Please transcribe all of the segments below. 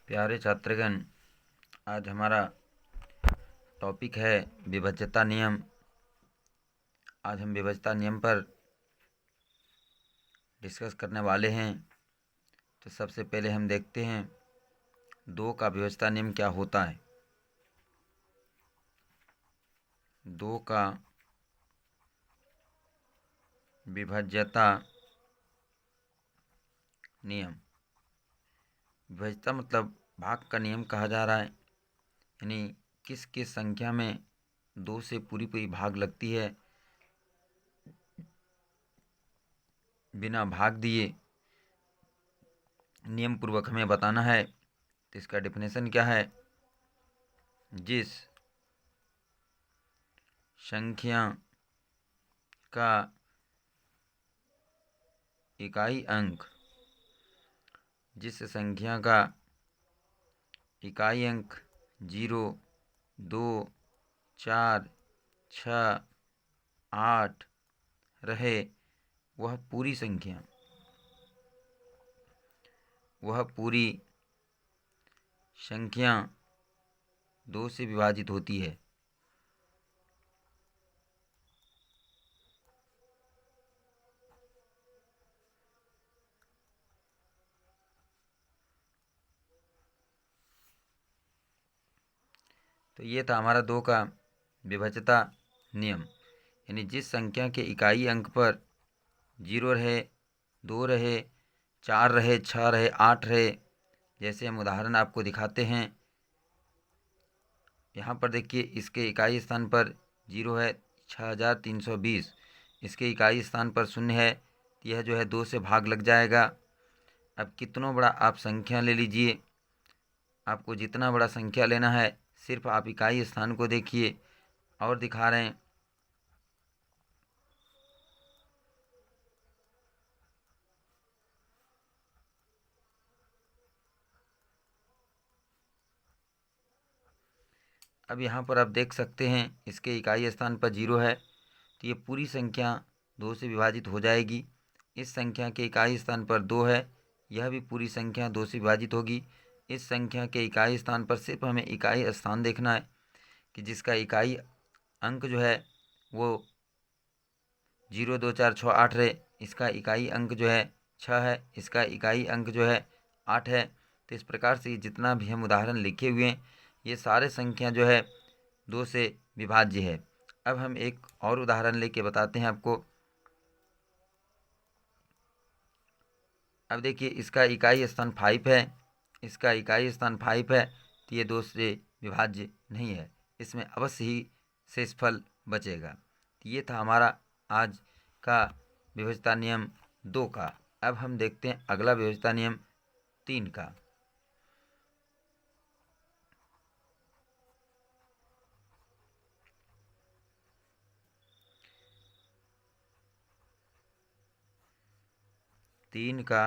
प्यारे छात्रगण, आज हमारा टॉपिक है विभज्यता नियम। आज हम विभज्यता नियम पर डिस्कस करने वाले हैं। तो सबसे पहले हम देखते हैं दो का विभज्यता नियम क्या होता है। दो का विभज्यता नियम, विभज्यता मतलब भाग का नियम कहा जा रहा है, यानी किस किस संख्या में दो से पूरी पूरी भाग लगती है, बिना भाग दिए नियम पूर्वक हमें बताना है। तो इसका डेफिनेशन क्या है? जिस संख्या का इकाई अंक, जिस संख्या का इकाई अंक 0, 2, 4, 6, 8 रहे, वह पूरी संख्या दो से विभाजित होती है। तो ये था हमारा दो का विभज्यता नियम, यानी जिस संख्या के इकाई अंक पर 0 रहे, 2 रहे, 4 रहे, 6 रहे, 8 रहे। जैसे हम उदाहरण आपको दिखाते हैं। यहाँ पर देखिए, इसके इकाई स्थान पर 0 है, 6320। इसके इकाई स्थान पर 0 है, तो यह जो है 2 से भाग लग जाएगा। अब कितना बड़ा आप संख्या ले लीजिए, आपको जितना बड़ा संख्या लेना है, सिर्फ आप इकाई स्थान को देखिए। और दिखा रहे हैं, अब यहाँ पर आप देख सकते हैं, इसके इकाई स्थान पर 0 है, तो ये पूरी संख्या 2 से विभाजित हो जाएगी। इस संख्या के इकाई स्थान पर 2 है, यह भी पूरी संख्या 2 से विभाजित होगी। इस संख्या के इकाई स्थान पर सिर्फ हमें इकाई स्थान देखना है कि जिसका इकाई अंक जो है वो 0, 2, 4, 6, 8 रहे। इसका इकाई अंक जो है 6 है, इसका इकाई अंक जो है 8 है। तो इस प्रकार से जितना भी हम उदाहरण लिखे हुए हैं, ये सारे संख्या जो है 2 से विभाज्य है। अब हम एक और उदाहरण लेके बताते हैं आपको। अब देखिए, इसका इकाई स्थान 5 है, इसका इकाई स्थान 5 है, तो ये 2 से विभाज्य नहीं है, इसमें अवश्य ही शेषफल बचेगा। तो ये था हमारा आज का विभज्यता नियम 2 का। अब हम देखते हैं अगला विभज्यता नियम 3 का। तीन का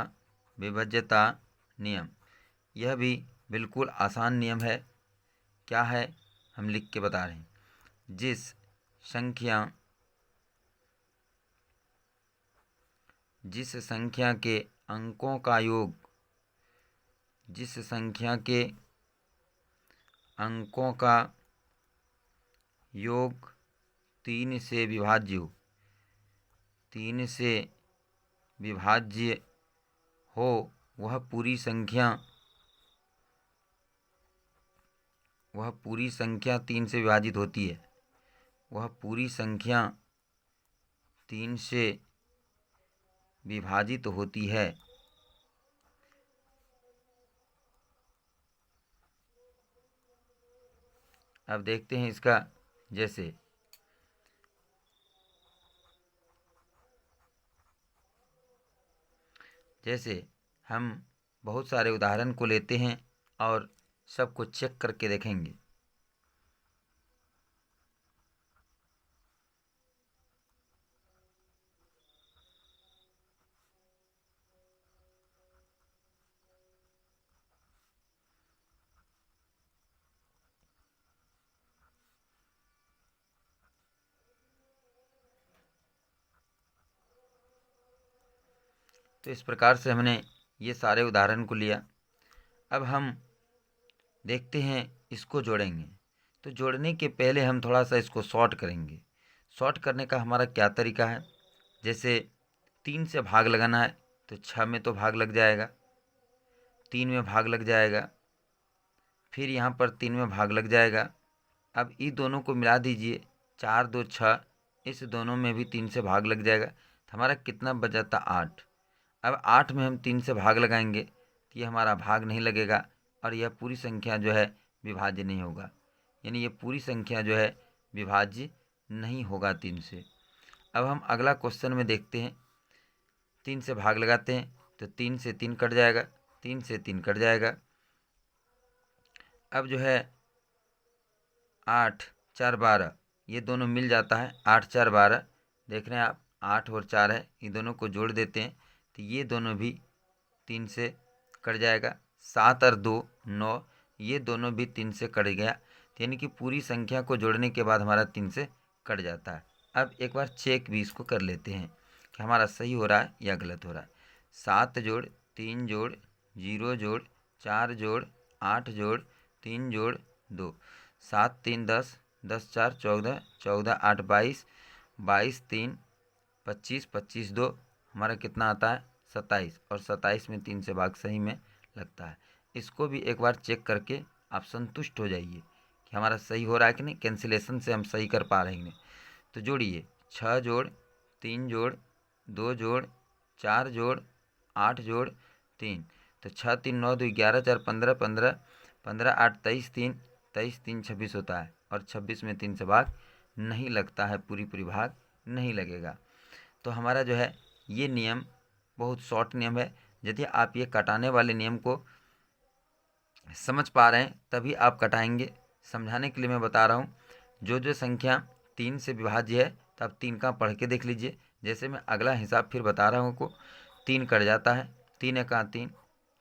विभज्यता नियम, यह भी बिल्कुल आसान नियम है। क्या है, हम लिख के बता रहे हैं। जिस संख्या के अंकों का योग, जिस संख्या के अंकों का योग 3 से विभाज्य हो, 3 से विभाज्य हो, वह पूरी संख्या 3 से विभाजित होती है। वह पूरी संख्या 3 से विभाजित होती है। अब देखते हैं इसका, जैसे हम बहुत सारे उदाहरण को लेते हैं और सबको चेक करके देखेंगे। तो इस प्रकार से हमने ये सारे उदाहरण को लिया। अब हम देखते हैं इसको जोड़ेंगे। तो जोड़ने के पहले हम थोड़ा सा इसको शॉर्ट करेंगे। शॉर्ट करने का हमारा क्या तरीका है, जैसे 3 से भाग लगाना है तो 6 में तो भाग लग जाएगा, 3 में भाग लग जाएगा, फिर यहाँ पर 3 में भाग लग जाएगा। अब इन दोनों को मिला दीजिए, 4 2 6, इस दोनों में भी 3 से भाग लग जाएगा, तो हमारा कितना बच जाता 8। अब 8 में हम 3 से भाग लगाएंगे तो ये हमारा भाग नहीं लगेगा और यह पूरी संख्या जो है विभाज्य नहीं होगा, यानी ये पूरी संख्या जो है विभाज्य नहीं होगा 3 से। अब हम अगला क्वेश्चन में देखते हैं, 3 से भाग लगाते हैं तो 3 से 3 कट जाएगा, 3 से 3 कट जाएगा। अब जो है 8 4 12, ये दोनों मिल जाता है, 8 4 12, देख रहे हैं आप 8 और 4 है, ये दोनों को जोड़ देते हैं तो ये दोनों भी 3 से कट जाएगा। 7 और 2 9, ये दोनों भी 3 से कट गया, तो यानी कि पूरी संख्या को जोड़ने के बाद हमारा 3 से कट जाता है। अब एक बार चेक भी इसको कर लेते हैं कि हमारा सही हो रहा है या गलत हो रहा है। 7 जोड़ 3 जोड़ 0 जोड़ 4 जोड़ 8 जोड़ 3 जोड़ 2, 7 3 10, 10 4 14, 14 8 22, 22 3 25, 25 2, हमारा कितना आता है 27, और 27 में 3 से भाग सही में लगता है। इसको भी एक बार चेक करके आप संतुष्ट हो जाइए कि हमारा सही हो रहा है कि नहीं, कैंसिलेशन से हम सही कर पा रहे हैं। तो जोड़िए, 6 जोड़ 3 जोड़ 2 जोड़ 4 जोड़ 8 जोड़ 3, तो 6 3 9 2 11 4 15, 15 15 8 23 3, 23 3 26 होता है, और 26 में 3 से भाग नहीं लगता है, पूरी भाग नहीं लगेगा। तो हमारा जो है ये नियम बहुत शॉर्ट नियम है। यदि आप ये कटाने वाले नियम को समझ पा रहे हैं तभी आप कटाएंगे। समझाने के लिए मैं बता रहा हूँ, जो संख्या 3 से विभाज्य है तो आप 3 का पढ़ के देख लीजिए। जैसे मैं अगला हिसाब फिर बता रहा हूँ को, 3 कट जाता है, 3 एका 3,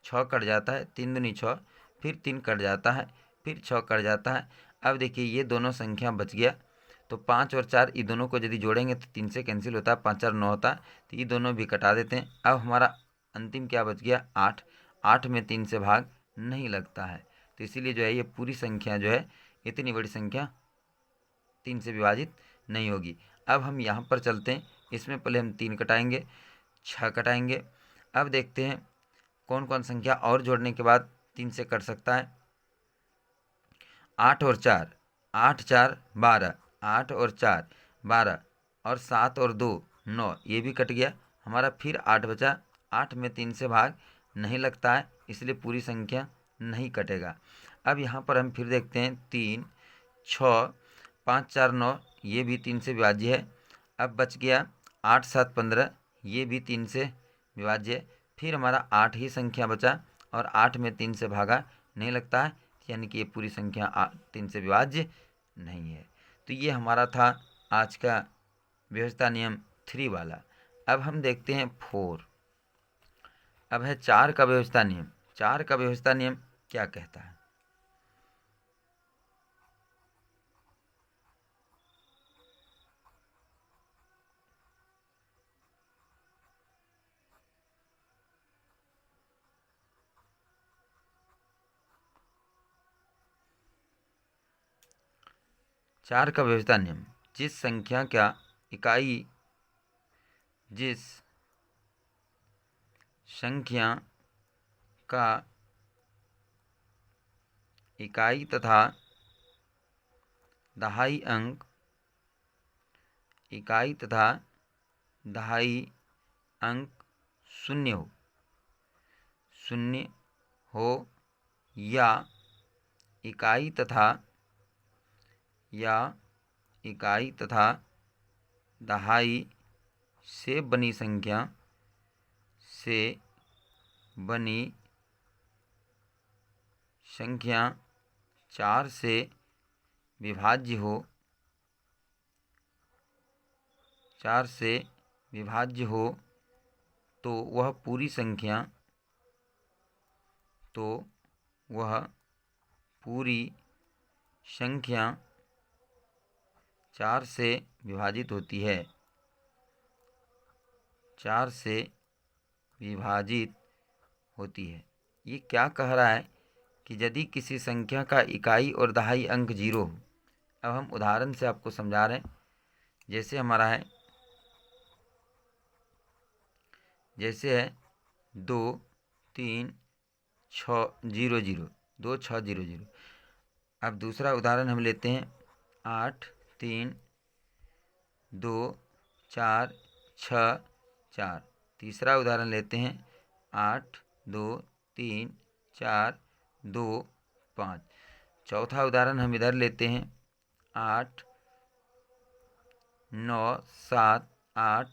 6 कट जाता है, 3 दूनी 6, फिर 3 कट जाता है, फिर 6 कट जाता है। अब देखिए ये दोनों संख्या बच गया, तो 5 और 4 ये दोनों को यदि जोड़ेंगे तो 3 से कैंसिल होता है, 5 और 9 होता है, तो ये दोनों भी कटा देते हैं। अब हमारा अंतिम क्या बच गया 8, 8 में 3 से भाग नहीं लगता है, तो इसीलिए जो है ये पूरी संख्या जो है इतनी बड़ी संख्या 3 से विभाजित नहीं होगी। अब हम यहाँ पर चलते हैं, इसमें पहले हम 3 कटाएंगे, 6 कटाएंगे। अब देखते हैं कौन कौन संख्या और जोड़ने के बाद 3 से कट सकता है। 8 और 4, 8 4 12, 8 और 4 12, और 7 और 2 9, ये भी कट गया हमारा, फिर 8 बचा। 8 में 3 से भाग नहीं लगता है, इसलिए पूरी संख्या नहीं कटेगा। अब यहाँ पर हम फिर देखते हैं 3 6 5 4 9, ये भी 3 से विभाज्य है। अब बच गया 8 7 15, ये भी 3 से विभाज्य है। फिर हमारा 8 ही संख्या बचा, और 8 में 3 से भागा नहीं लगता है, यानी कि ये पूरी संख्या 3 से विभाज्य नहीं है। तो ये हमारा था आज का व्यवस्था नियम 3 वाला। अब हम देखते हैं 4। अब है 4 का व्यवस्था नियम। 4 का व्यवस्था नियम क्या कहता है? चार का व्यवस्था नियम, जिस संख्या का इकाई जिस संख्या का इकाई तथा दहाई अंक, इकाई तथा दहाई अंक शून्य हो या इकाई तथा दहाई से बनी संख्या 4 से विभाज्य हो, 4 से विभाज्य हो, तो वह पूरी संख्या 4 से विभाजित होती है, 4 से विभाजित होती है। ये क्या कह रहा है कि यदि किसी संख्या का इकाई और दहाई अंक 0 हो। अब हम उदाहरण से आपको समझा रहे हैं। जैसे हमारा है, जैसे है 2 3 6 0 0, 2 6 0 0। अब दूसरा उदाहरण हम लेते हैं 8 3 2 4 6 4। तीसरा उदाहरण लेते हैं 8 2 3 4 2 5। चौथा उदाहरण हम इधर लेते हैं 8 9 7 8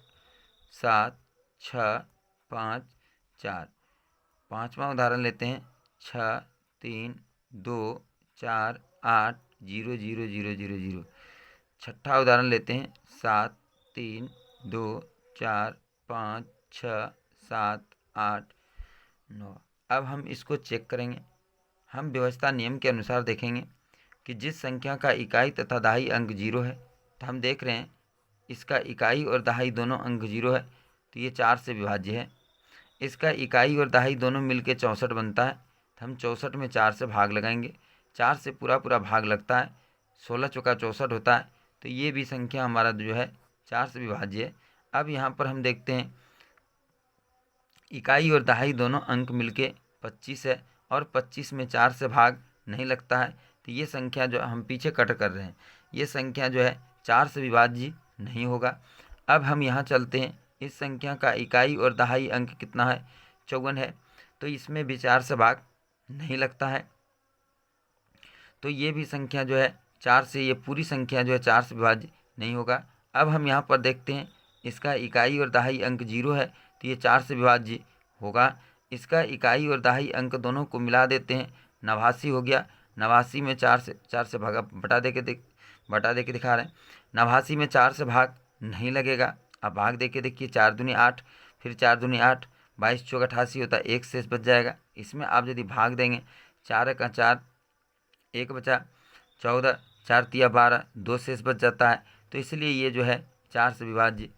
7 6 5 4। पांचवा उदाहरण लेते हैं 6 3 2 4 8 0 0 0 0 0। छठा उदाहरण लेते हैं 7 3 2 4 5 6 7 8 9। अब हम इसको चेक करेंगे। हम व्यवस्था नियम के अनुसार देखेंगे कि जिस संख्या का इकाई तथा दहाई अंक 0 है, तो हम देख रहे हैं इसका इकाई और दहाई दोनों अंक 0 है, तो ये 4 से विभाज्य है। इसका इकाई और दहाई दोनों मिलके 64 बनता है, तो हम 64 में 4 से भाग लगाएंगे। 4 से पूरा पूरा भाग लगता है, 16 चौका 64 होता है, तो ये भी संख्या हमारा जो है 4 से विभाज्य है। अब यहाँ पर हम देखते हैं इकाई और दहाई दोनों अंक मिलके 25 है, और 25 में 4 से भाग नहीं लगता है, तो ये संख्या जो हम पीछे कट कर रहे हैं, ये संख्या जो है 4 से विभाज्य नहीं होगा। अब हम यहाँ चलते हैं, इस संख्या का इकाई और दहाई अंक कितना है, 54 है, तो इसमें भी 4 से भाग नहीं लगता है, तो ये भी संख्या जो है 4 से, ये पूरी संख्या जो है 4 से विभाज्य नहीं होगा। अब हम यहाँ पर देखते हैं इसका इकाई और दहाई अंक 0 है, तो ये 4 से विभाज्य होगा। इसका इकाई और दहाई अंक दोनों को मिला देते हैं, 89 हो गया। 89 में 4 से भागा बटा दे के दिखा रहे हैं। 89 में 4 से भाग नहीं लगेगा। अब भाग दे के देखिए, 4 दूनी 8, फिर 4 दूनी 8, 22 चौक 88 होता है, 1 शेष बच जाएगा। इसमें आप यदि भाग देंगे, 4 का 4, 1 बचा, 14, 4 तिया 12, 2 शेष बच जाता है, तो इसलिए ये जो है 4 से विभाज्य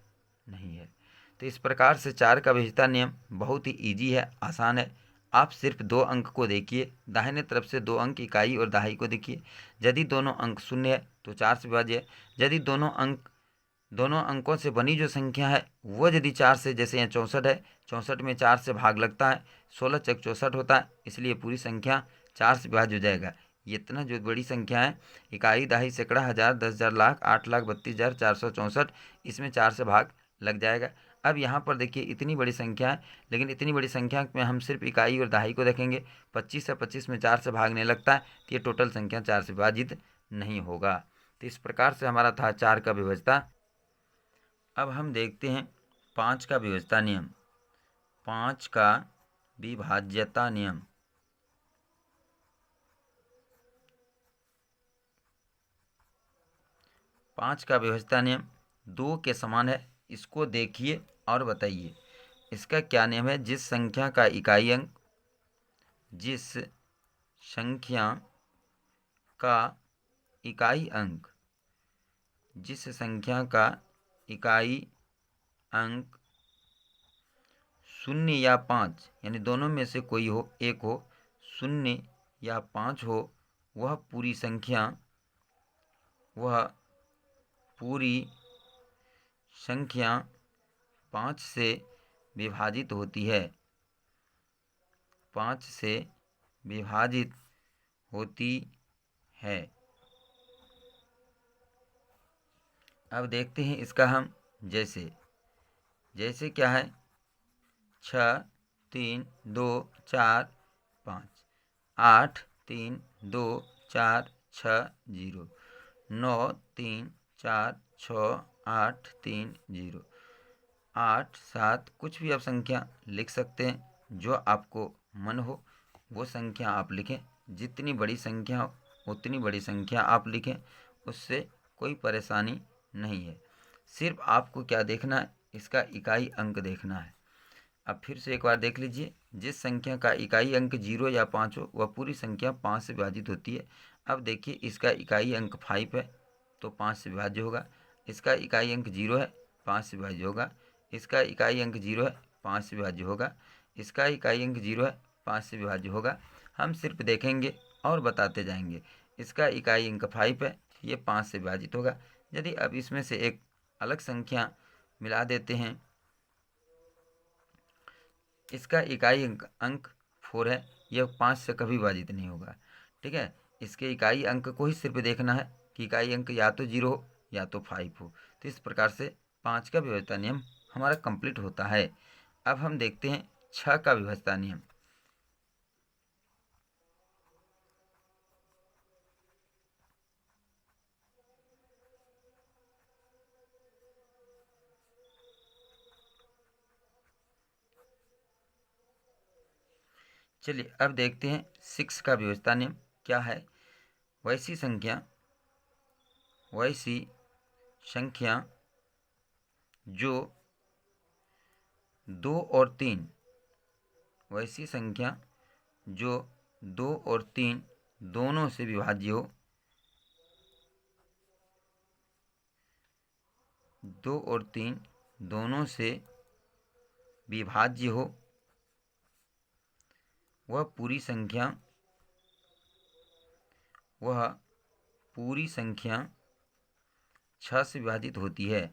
नहीं है। तो इस प्रकार से 4 का विभाज्यता नियम बहुत ही ईजी है, आसान है। आप सिर्फ 2 अंक को देखिए, दाहिने तरफ से 2 अंक इकाई और दहाई को देखिए। यदि दोनों अंक शून्य है तो 4 से विभाज्य है। यदि दोनों अंकों से बनी जो संख्या है वो यदि 4 से, जैसे यहाँ 64 है, 64 में 4 से भाग लगता है, 16 चक 64 होता है, इसलिए पूरी संख्या 4 से विभाज्य हो जाएगा। ये इतना जो बड़ी संख्या है, इकाई दहाई सैकड़ा हज़ार 10,000 लाख 8,32,464, इसमें 4 से भाग लग जाएगा। अब यहाँ पर देखिए इतनी बड़ी संख्या है, लेकिन इतनी बड़ी संख्या में हम सिर्फ इकाई और दहाई को देखेंगे। 25 है, 25 में 4 से भागने लगता है, तो ये टोटल संख्या 4 से विभाजित नहीं होगा। तो इस प्रकार से हमारा था 4 का विभाज्यता। अब हम देखते हैं 5 का विभाज्यता नियम। 5 का विभाज्यता नियम। पाँच का विभाज्यता नियम 2 के समान है। इसको देखिए और बताइए इसका क्या नियम है। जिस संख्या का इकाई अंक शून्य या 5, यानी दोनों में से कोई हो, एक हो, 0 या 5 हो, वह पूरी संख्या 5 से विभाजित होती है। 5 से विभाजित होती है। अब देखते हैं इसका हम जैसे क्या है, 6 3 2 4 5, 8 3 2 4 6 0, 9 3 4 6 8 3 0, 8 7, कुछ भी आप संख्या लिख सकते हैं, जो आपको मन हो वो संख्या आप लिखें। जितनी बड़ी संख्या हो उतनी बड़ी संख्या आप लिखें, उससे कोई परेशानी नहीं है। सिर्फ आपको क्या देखना है, इसका इकाई अंक देखना है। अब फिर से एक बार देख लीजिए, जिस संख्या का इकाई अंक 0 या 5 हो वह पूरी संख्या 5 से विभाजित होती है। अब देखिए इसका इकाई अंक 5 है तो 5 से विभाज्य होगा। इसका इकाई अंक 0 है, 5 से विभाज्य होगा। इसका इकाई अंक 0 है, 5 से विभाज्य होगा। इसका इकाई अंक 0 है, 5 से विभाज्य होगा। हम सिर्फ देखेंगे और बताते जाएंगे। इसका इकाई अंक 5 है, ये 5 से विभाजित होगा। यदि अब इसमें से एक अलग संख्या मिला देते हैं, इसका इकाई अंक 4 है, यह 5 से कभी विभाजित नहीं होगा। ठीक है, इसके इकाई अंक को ही सिर्फ देखना है कि इकाई अंक या तो 0 हो या तो 5 हो। तो इस प्रकार से 5 का विभाज्यता नियम हमारा कंप्लीट होता है। अब हम देखते हैं 6 का विभाज्यता नियम। चलिए अब देखते हैं 6 का विभाज्यता नियम क्या है। वैसी संख्या जो 2 और 3, वैसी संख्या जो 2 और 3 दोनों से विभाज्य हो, 2 और 3 दोनों से विभाज्य हो, वह पूरी संख्या 6 से विभाजित होती है।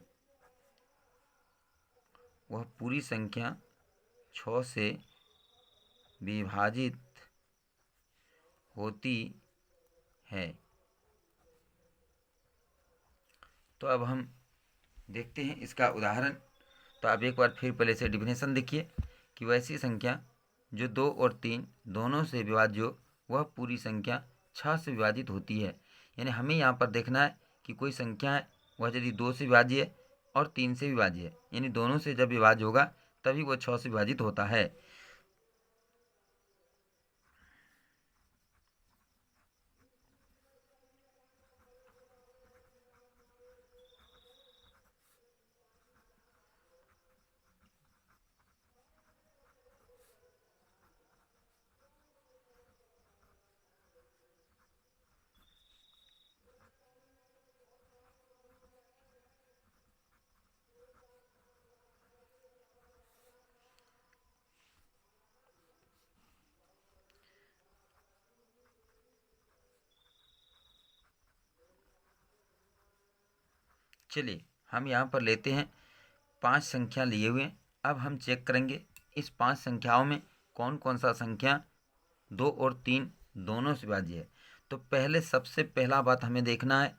वह पूरी संख्या 6 से विभाजित होती है। तो अब हम देखते हैं इसका उदाहरण। तो आप एक बार फिर पहले से डिफिनेशन देखिए कि वैसी संख्या जो 2 और 3 दोनों से विभाज्य हो, वह पूरी संख्या 6 से विभाजित होती है। यानी हमें यहाँ पर देखना है कि कोई संख्या है, वह यदि 2 से विभाज्य है और 3 से विभाज्य है, यानी दोनों से जब विभाज्य होगा तभी वह 6 से विभाजित होता है। चलिए हम यहाँ पर लेते हैं 5 संख्या लिए हुए हैं। अब हम चेक करेंगे इस 5 संख्याओं में कौन कौन सा संख्या 2 और 3 दोनों से विभाज्य है। तो पहले सबसे पहला बात हमें देखना है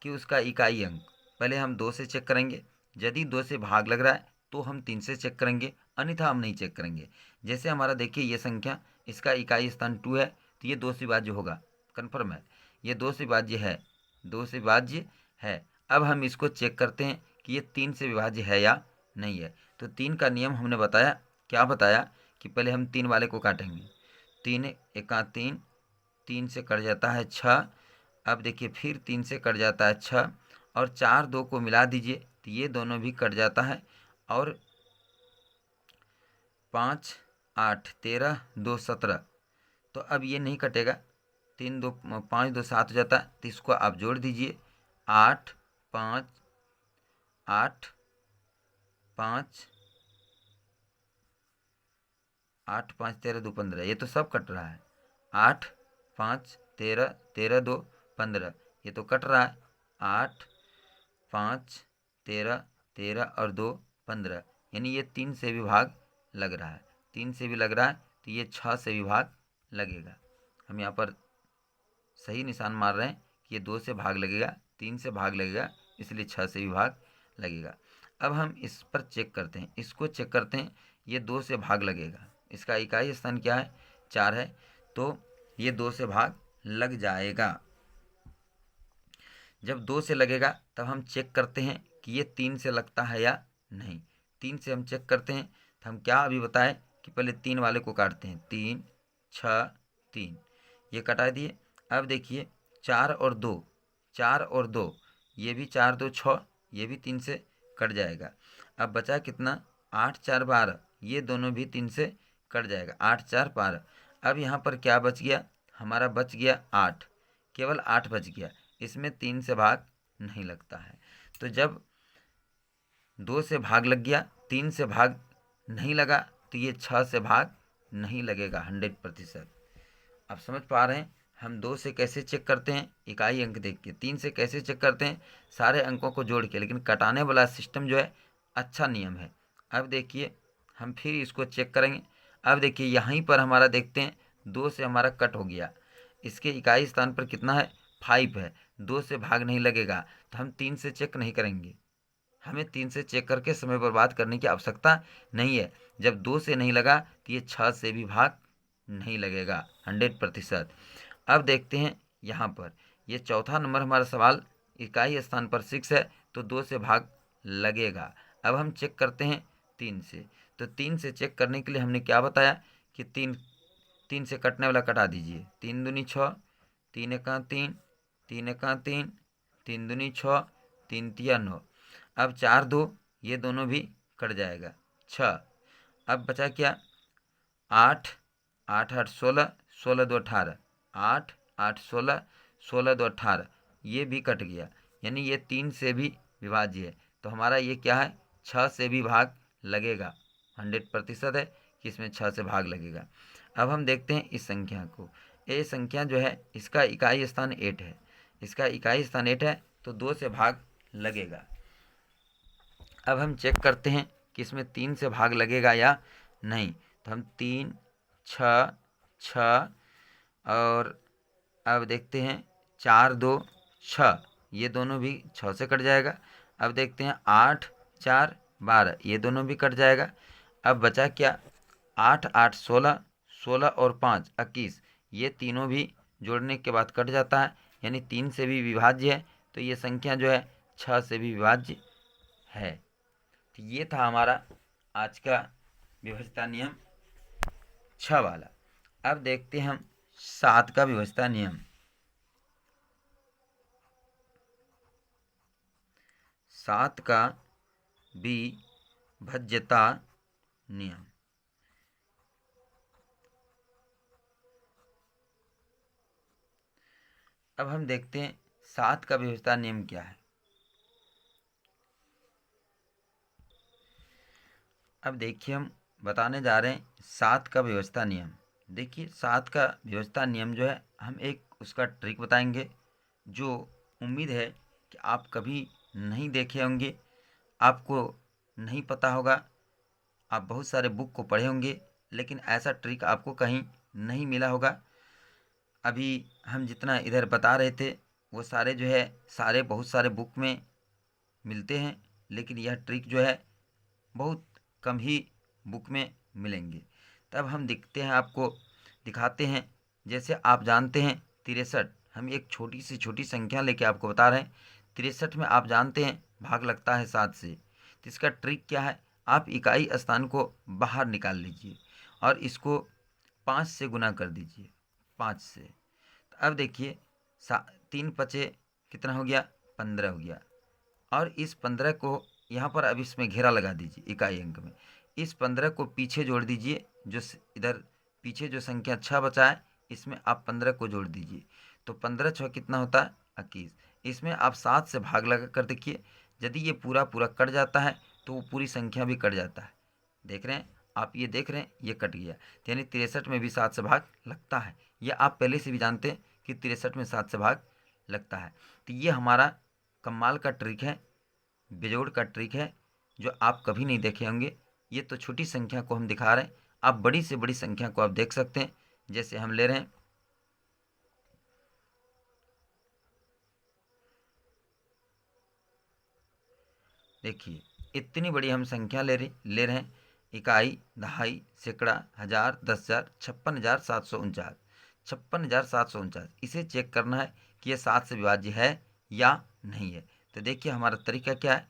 कि उसका इकाई अंक। पहले हम 2 से चेक करेंगे, यदि 2 से भाग लग रहा है तो हम 3 से चेक करेंगे, अन्यथा हम नहीं चेक करेंगे। जैसे हमारा देखिए ये संख्या, इसका इकाई स्थान 2 है, तो ये 2 से विभाज्य होगा, कन्फर्म है, ये 2 से विभाज्य है, 2 से विभाज्य है। अब हम इसको चेक करते हैं कि ये 3 से विभाज्य है या नहीं है। तो 3 का नियम हमने बताया, क्या बताया कि पहले हम 3 वाले को काटेंगे। 3 एका 3, 3 से कट जाता है 6। अब देखिए फिर 3 से कट जाता है 6, और 4 2 को मिला दीजिए तो ये दोनों भी कट जाता है, और 5 8 13 2 17। तो अब ये नहीं कटेगा, 3 2 5 2 7 हो जाता है, तो इसको आप जोड़ दीजिए। 8 5 8 5 8 5 13 2 15, ये तो सब कट रहा है। 8 5 13 13 2 15, ये तो कट रहा है। 8 5 13 13 और 2 15, यानी ये 3 से भी भाग लग रहा है। 3 से भी लग रहा है तो ये 6 से भी भाग लगेगा। हम यहाँ पर सही निशान मार रहे हैं कि ये 2 से भाग लगेगा, 3 से भाग लगेगा, इसलिए 6 से भी भाग लगेगा। अब हम इस पर चेक करते हैं, इसको चेक करते हैं। ये 2 से भाग लगेगा, इसका इकाई स्थान क्या है, 4 है, तो ये 2 से भाग लग जाएगा। जब 2 से लगेगा तब हम चेक करते हैं कि ये 3 से लगता है या नहीं। 3 से हम चेक करते हैं, तो हम क्या अभी बताएं कि पहले 3 वाले को काटते हैं। 3 6 3, ये कटा दिए। अब देखिए 4 और 2, 4 और 2, ये भी 4 2 6, ये भी 3 से कट जाएगा। अब बचा कितना, 8 4 12, ये दोनों भी 3 से कट जाएगा। 8 4 12। अब यहाँ पर क्या बच गया, हमारा बच गया 8, केवल 8 बच गया, इसमें 3 से भाग नहीं लगता है। तो जब 2 से भाग लग गया, 3 से भाग नहीं लगा, तो ये 6 से भाग नहीं लगेगा 100%। आप समझ पा रहे हैं हम 2 से कैसे चेक करते हैं, इकाई अंक देख के। 3 से कैसे चेक करते हैं, सारे अंकों को जोड़ के। लेकिन कटाने वाला सिस्टम जो है अच्छा नियम है। अब देखिए हम फिर इसको चेक करेंगे। अब देखिए यहीं पर हमारा देखते हैं 2 से हमारा कट हो गया। इसके इकाई स्थान पर कितना है, 5 है। 2 से भाग नहीं लगेगा तो हम 3 से चेक नहीं करेंगे। हमें 3 से चेक करके समय बर्बाद करने की आवश्यकता नहीं है। जब 2 से नहीं लगा तो ये 6 से भी भाग नहीं लगेगा 100%। अब देखते हैं यहाँ पर ये चौथा नंबर हमारा सवाल, इकाई स्थान पर 6 है तो 2 से भाग लगेगा। अब हम चेक करते हैं 3 से। तो 3 से चेक करने के लिए हमने क्या बताया कि 3 से कटने वाला कटा दीजिए। 3 दूनी 6, 3 एका 3, 3 एका 3, 3 दूनी 6, 3 तिया 9। अब 4 2 ये दोनों भी कट जाएगा 6। अब बचा क्या, 8, 8 8 16, 16 2 18, 8 8 16, 16 2 18 ये भी कट गया। यानी ये 3 से भी विभाज्य है। तो हमारा ये क्या है, 6 से भी भाग लगेगा। 100% है कि इसमें 6 से भाग लगेगा। अब हम देखते हैं इस संख्या को। ये संख्या जो है इसका इकाई स्थान 8 है। इसका इकाई स्थान 8 है तो 2 से भाग लगेगा। अब हम चेक करते हैं कि इसमें 3 से भाग लगेगा या नहीं। तो हम 3 6 6 और अब देखते हैं 4 2 6 ये दोनों भी 6 से कट जाएगा। अब देखते हैं 8 4 12 ये दोनों भी कट जाएगा। अब बचा क्या, 8 8 16, 16 और 5 21 ये तीनों भी जोड़ने के बाद कट जाता है। यानी 3 से भी विभाज्य है। तो ये संख्या जो है 6 से भी विभाज्य है। तो ये था हमारा आज का विभाज्यता नियम 6 वाला। अब देखते हैं हम 7 का विभाज्यता नियम। 7 का विभाज्यता नियम। अब हम देखते हैं 7 का विभाज्यता नियम क्या है। अब देखिए हम बताने जा रहे हैं 7 का व्यवस्था नियम। देखिए 7 का व्यवस्था नियम जो है हम एक उसका ट्रिक बताएंगे जो उम्मीद है कि आप कभी नहीं देखे होंगे, आपको नहीं पता होगा। आप बहुत सारे बुक को पढ़े होंगे लेकिन ऐसा ट्रिक आपको कहीं नहीं मिला होगा। अभी हम जितना इधर बता रहे थे वो सारे जो है सारे बहुत सारे बुक में मिलते हैं, लेकिन यह ट्रिक जो है बहुत कम ही बुक में मिलेंगे। तब हम आपको दिखाते हैं। जैसे आप जानते हैं 63, हम एक छोटी सी संख्या लेके आपको बता रहे हैं। 63 में आप जानते हैं भाग लगता है 7 से। तो इसका ट्रिक क्या है, आप इकाई स्थान को बाहर निकाल लीजिए और इसको 5 से गुना कर दीजिए, 5 से। तो अब देखिए 3 पचे कितना हो गया, 15 हो गया। और इस 15 को यहाँ पर अब इसमें घेरा लगा दीजिए इकाई अंक में। इस 15 को पीछे जोड़ दीजिए, जो इधर पीछे जो संख्या 6 बचा है इसमें आप 15 को जोड़ दीजिए। तो 15 6 कितना होता है, 21। इसमें आप 7 से भाग लगा कर देखिए। यदि ये पूरा पूरा कट जाता है तो वो पूरी संख्या भी कट जाता है। देख रहे हैं आप, ये देख रहे हैं ये कट गया। यानी 63 में भी 7 से भाग लगता है। ये आप पहले से भी जानते हैं कि 63 में 7 से भाग लगता है। तो ये हमारा कमाल का ट्रिक है, बेजोड़ का ट्रिक है जो आप कभी नहीं देखे होंगे। ये तो छोटी संख्या को हम दिखा रहे हैं, आप बड़ी से बड़ी संख्या को आप देख सकते हैं। जैसे हम ले रहे हैं देखिए इतनी बड़ी हम संख्या ले रहे हैं। इकाई, दहाई, सैकड़ा, हजार, 10,000, 56,749, 56,749। इसे चेक करना है कि यह 7 से विभाज्य है या नहीं है। तो देखिए हमारा तरीका क्या है,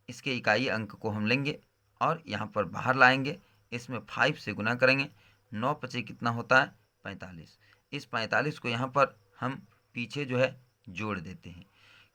इसके इकाई अंक को हम लेंगे और यहाँ पर बाहर लाएंगे। इसमें 5 से गुना करेंगे। 9 पचे कितना होता है, 45। इस 45 को यहाँ पर हम पीछे जो है जोड़ देते हैं।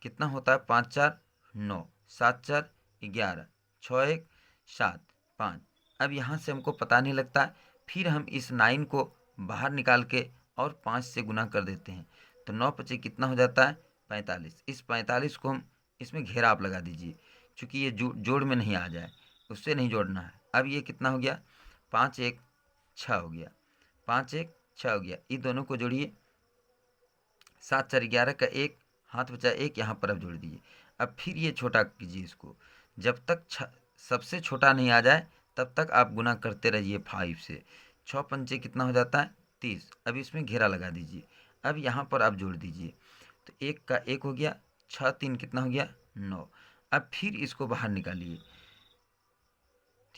कितना होता है, 5 4 9, 7 4 11, 6 1 7 5। अब यहाँ से हमको पता नहीं लगता है, फिर हम इस 9 को बाहर निकाल के और 5 से गुना कर देते हैं। तो 9 पचे कितना हो जाता है, 45। इस 45 को हम इसमें घेरा आप लगा दीजिए, चूँकि ये जोड़ में नहीं आ जाए, उससे नहीं जोड़ना है। अब ये कितना हो गया, 5 1 6 हो गया, 5 1 6 हो गया। इन दोनों को जोड़िए, 7 4 11 का 1, हाथ बचा 1, यहाँ पर अब जोड़ दीजिए। अब फिर ये छोटा कीजिए इसको, जब तक सबसे छोटा नहीं आ जाए तब तक आप गुना करते रहिए 5 से। 6 पंचे कितना हो जाता है 30। अब इसमें घेरा लगा दीजिए। अब यहाँ पर आप जोड़ दीजिए, तो 1 का 1 हो गया, 6 3 कितना हो गया 9। अब फिर इसको बाहर निकालिए,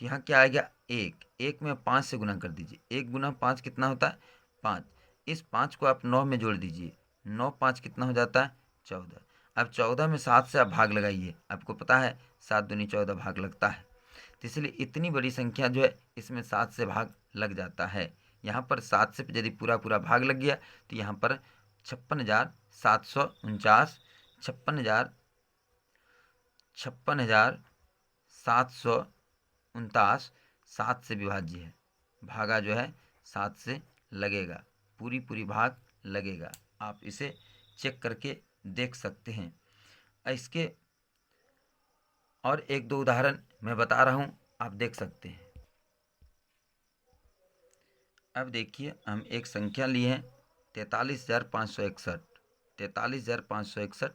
तो यहाँ क्या आ गया 1, 1 में 5 से गुना कर दीजिए। 1 गुना 5 कितना होता है 5। इस 5 को आप 9 में जोड़ दीजिए, 9 5 कितना हो जाता है 14। अब 14 में 7 से आप भाग लगाइए, आपको पता है 7 दूनी 14 भाग लगता है, तो इसलिए इतनी बड़ी संख्या जो है इसमें 7 से भाग लग जाता है। यहाँ पर 7 से यदि पूरा पूरा भाग लग गया तो यहाँ पर 56,749, 56,749 7 से विभाज्य है। भागा जो है 7 से लगेगा, पूरी पूरी भाग लगेगा। आप इसे चेक करके देख सकते हैं। इसके और एक दो उदाहरण मैं बता रहा हूँ, आप देख सकते हैं। अब देखिए, हम एक संख्या लिए हैं 43,561, 43,561।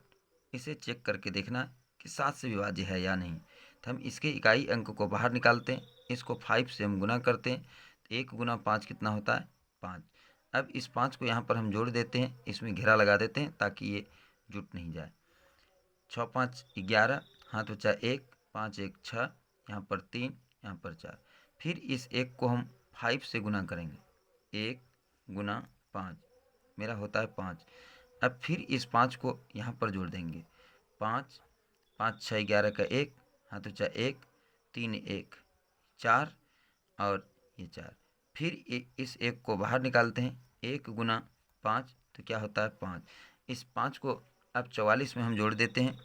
इसे चेक करके देखना कि 7 से विभाज्य है या नहीं। तो हम इसके इकाई अंक को बाहर निकालते हैं, इसको 5 से हम गुना करते हैं, तो 1 गुना 5 कितना होता है 5। अब इस 5 को यहाँ पर हम जोड़ देते हैं, इसमें घेरा लगा देते हैं ताकि ये जुट नहीं जाए। 6 5 11, हाथ बचा 1, 5 1 6, यहाँ पर 3, यहाँ पर 4। फिर इस 1 को हम 5 से गुना करेंगे, 1 गुना 5 मेरा होता है 5। अब फिर इस 5 को यहाँ पर जोड़ देंगे, 5 5 6 11 का 1, हाथ बचा 1, 3 1 4 और ये 4। फिर इस 1 को बाहर निकालते हैं, 1 गुना 5 तो क्या होता है 5। इस 5 को अब 44 में हम जोड़ देते हैं,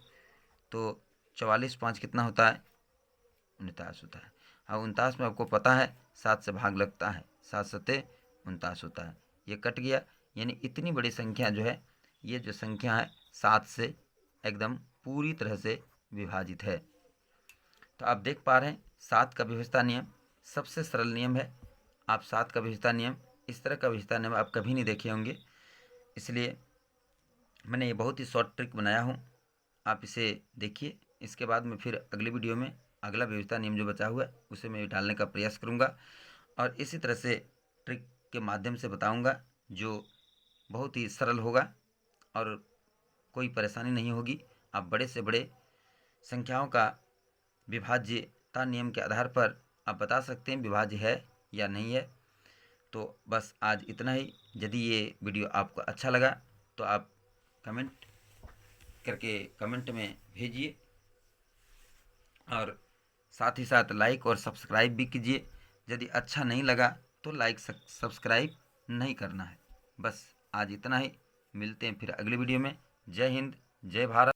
तो 44 5 कितना होता है 49 होता है। अब 49 में आपको पता है 7 से भाग लगता है, 7 सते 49 होता है। ये कट गया, यानी इतनी बड़ी संख्या जो है, ये जो संख्या है 7 से एकदम पूरी तरह से विभाजित है। तो आप देख पा रहे हैं 7 का विभाज्यता नियम सबसे सरल नियम है। आप 7 का विभाज्यता नियम, इस तरह का विभाज्यता नियम आप कभी नहीं देखे होंगे, इसलिए मैंने ये बहुत ही शॉर्ट ट्रिक बनाया हूँ। आप इसे देखिए, इसके बाद में फिर अगले वीडियो में अगला विभाज्यता नियम जो बचा हुआ है उसे मैं डालने का प्रयास करूँगा, और इसी तरह से ट्रिक के माध्यम से बताऊँगा जो बहुत ही सरल होगा और कोई परेशानी नहीं होगी। आप बड़े से बड़े संख्याओं का विभाज्यता नियम के आधार पर आप बता सकते हैं विभाज्य है या नहीं है। तो बस आज इतना ही। यदि ये वीडियो आपको अच्छा लगा तो आप कमेंट करके कमेंट में भेजिए, और साथ ही साथ लाइक और सब्सक्राइब भी कीजिए। यदि अच्छा नहीं लगा तो लाइक सब्सक्राइब नहीं करना है। बस आज इतना ही, मिलते हैं फिर अगली वीडियो में। जय हिंद, जय भारत।